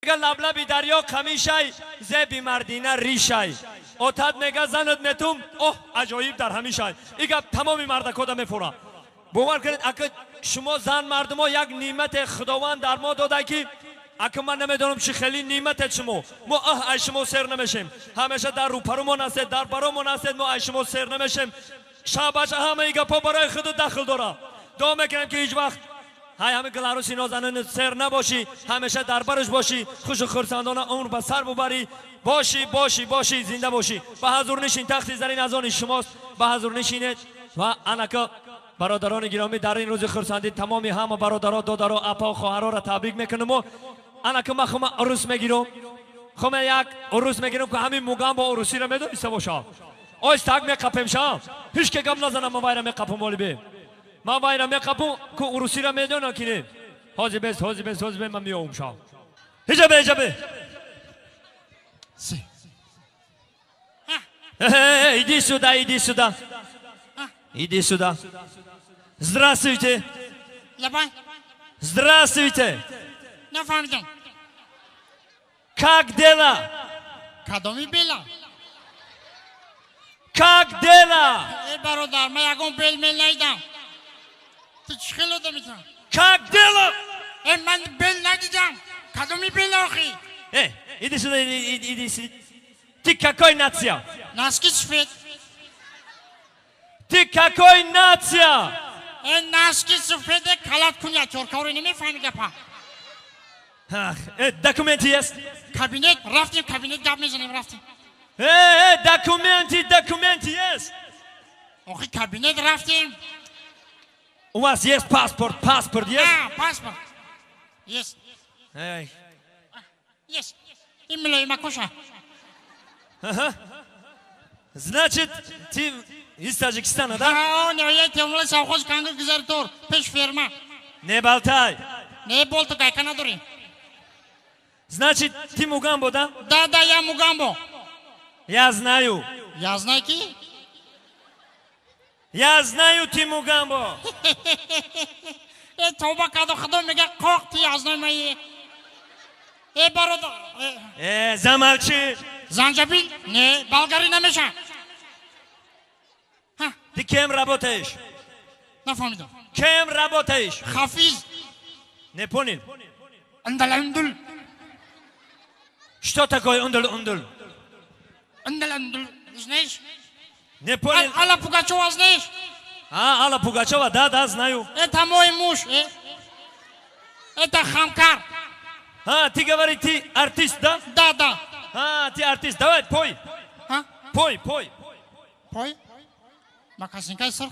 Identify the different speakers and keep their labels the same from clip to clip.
Speaker 1: میگه لبلبی دریا کمیشای زبی مردینه ریشای اوتاد میگه زنت متوم اوه عجایب در همیشای ایگه تمامی مردکودا میفورا باور کنید اگه شما زن مردم یک نعمت خداوند در ما داده که اگه من نمیدونم چی خیلی نعمت شما ما شما سر نمیشیم همیشه در روپرومون هستید در برامون هستید ما شما سر نمیشیم شبش همه ایگه پا برای خود داخل داره دعا میکنم که هیچ وقت های همه گلاروسی نازنین سر نباشی همیشه در برش باشی خوش و خرسندانه عمر به سر ببری باشی زنده باشی به حضور نشین تخت زرین از آن شماست به حضور نشینید و انکه برادران گرامی در این روز خرسندی تمامی همه برادران دادران اپا و خواهرها را تبریک میکنم و انکه من خودم عروس میگیرم خودم یک عروس میگیرم که همین موگم با عروسی را میدونسته باشه آیست تاگ میقپیم شام هیچ که گم نزنم من وایرم میقپم ولی بیم من وایرم میقپم که عروسی را میدونم که نه حاضر بست من میام شام هجابه иди сюда здравствуйте здравствуйте
Speaker 2: نفهمیدم
Speaker 1: как дела
Speaker 2: کدومی بیلا
Speaker 1: как dela
Speaker 2: ای برادر من یکم بیل میل نیدم تو چی خیلی دمیتم
Speaker 1: как dela
Speaker 2: ای من بیل ندیدم کدومی بیل آخی
Speaker 1: иди сюда иди ты какой нация
Speaker 2: نسکی سفید
Speaker 1: ты какой нация
Speaker 2: ای نسکی سفید کلات کنیا چورکاوری نمیفهمی گپا
Speaker 1: دکومنتی است
Speaker 2: کابینت رفتیم کابینت گپ میزنیم رفتیم
Speaker 1: دکومنتی است
Speaker 2: آخی کابینت رفتیم
Speaker 1: у вас есть паспорт есть
Speaker 2: پاسپورت есть есть این ملای مکوشا
Speaker 1: значит ты из Таджикистана, да?
Speaker 2: Я темный совхоз канга гизартор, пеш ферма.
Speaker 1: Не болтай.
Speaker 2: Не болтай, как она дури.
Speaker 1: Значит, ты Мугамбо, да?
Speaker 2: Да, я Мугамбо.
Speaker 1: Я знаю.
Speaker 2: Я знаю ки?
Speaker 1: Я знаю ты Мугамбо.
Speaker 2: Тоба кадо хадо мега кок ты я знаю мои. Барода.
Speaker 1: Замолчи.
Speaker 2: Занджабиль? Не, болгари намеша.
Speaker 1: Ты кем работаешь?
Speaker 2: نفهمیدم.
Speaker 1: Кем работаешь?
Speaker 2: Хафиз.
Speaker 1: Не понял.
Speaker 2: Андаландул.
Speaker 1: Что такое ундул?
Speaker 2: Андаландул. Знаешь?
Speaker 1: Не понял.
Speaker 2: Алла Пугачева знаешь?
Speaker 1: Алла Пугачева, да, знаю.
Speaker 2: Это мой муж. Это Хамкар.
Speaker 1: Ты говоришь, ты артист, да?
Speaker 2: Да.
Speaker 1: Ты артист. Давай, пой. Пой.
Speaker 2: Пой? Макасинкай сыр.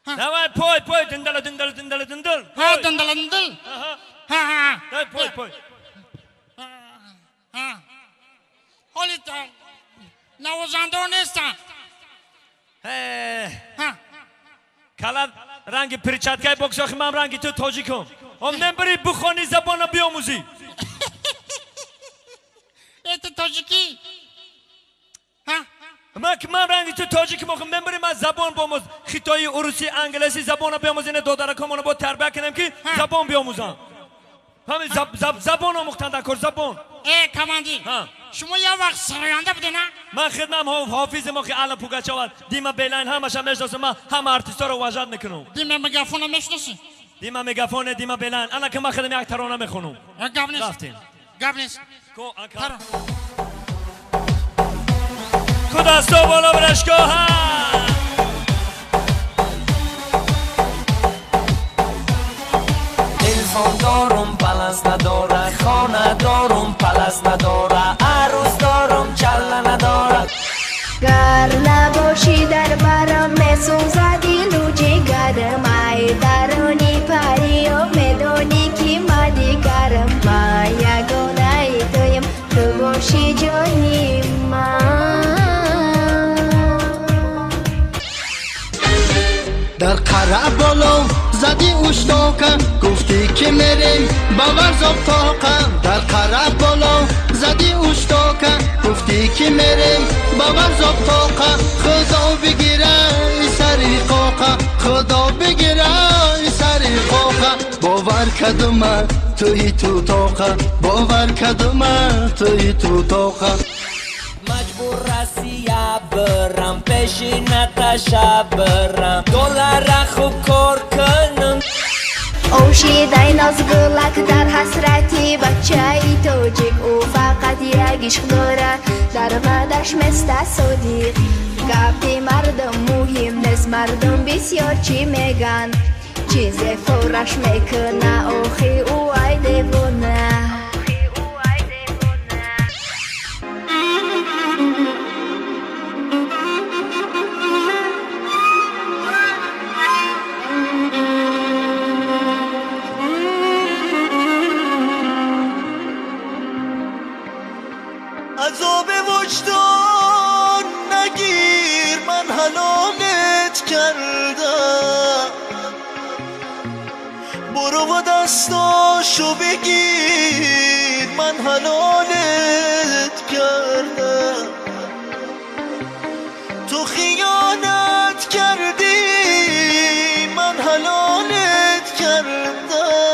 Speaker 1: Давай, пой. Дындал.
Speaker 2: Дындал.
Speaker 1: Давай, пой.
Speaker 2: Холита. Навозандо неста.
Speaker 1: Кала ранги перчаткай боксах мам ранги ту тоджиком. Он мембри бухони забона биомузи.
Speaker 2: Это тоджики.
Speaker 1: من رنگی تو تاجیک موقع ممبری من زبان بیاموز خیتایی روسی انگلیسی زبان بیاموزین دادرکامونو با تربیت کنم که زبان بیاموزم همین زبان آموختن دکار زبان
Speaker 2: کماندی شما یه وقت سراینده بودی نه؟
Speaker 1: من خدمم حافظ ما که الان پوگاچاوال دیما بیلین همش میشناسم من همه آرتیستا رو وجد میکنم
Speaker 2: دیما مگافون میشناسی؟
Speaker 1: دیما مگافون دیما بیلین الان که من خدم یک ترانه میخونم
Speaker 2: گابنیس
Speaker 1: خدا بالا برشگاه
Speaker 3: تلفن دارم پلس نداره خانه دارم پلس نداره عروس دارم چله نداره
Speaker 4: گر نباشی در برم میسوزد دل و جگرم ای درونی پری و میدونی که من دیگرم من یگانه تویم تو باشی جانی من
Speaker 5: در قرع بالا زدی اشتاقم گفتی که میریم باور زب تاقم در قرع بالا زدی اشتاقم گفتی که میریم باور زب تاقم خدا بگیره سری قاقم خدا بگیره سری قاقم باور کدوم توی تو توقع باور کدوم توی تو توقع
Speaker 3: مجبور رسی برم پیشی نتاشا برم دلار خوب کار کنم
Speaker 4: اوشیدای نازگلک در حسرتی بچه‌ای توجیک او فقط یک عشق داره در قدش مثل صدیق گفتی مردم مهم نیست مردم بسیار چی میگن چیز فورش میکنه اوخی او ای دیوونه
Speaker 6: عذاب وجدان نگیر من حلالت کردم برو و دستاشو بگیر من حلالت کردم تو خیانت کردی من حلالت کردم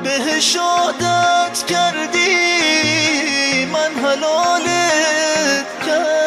Speaker 6: بهش عادت کردی من حلالت کردم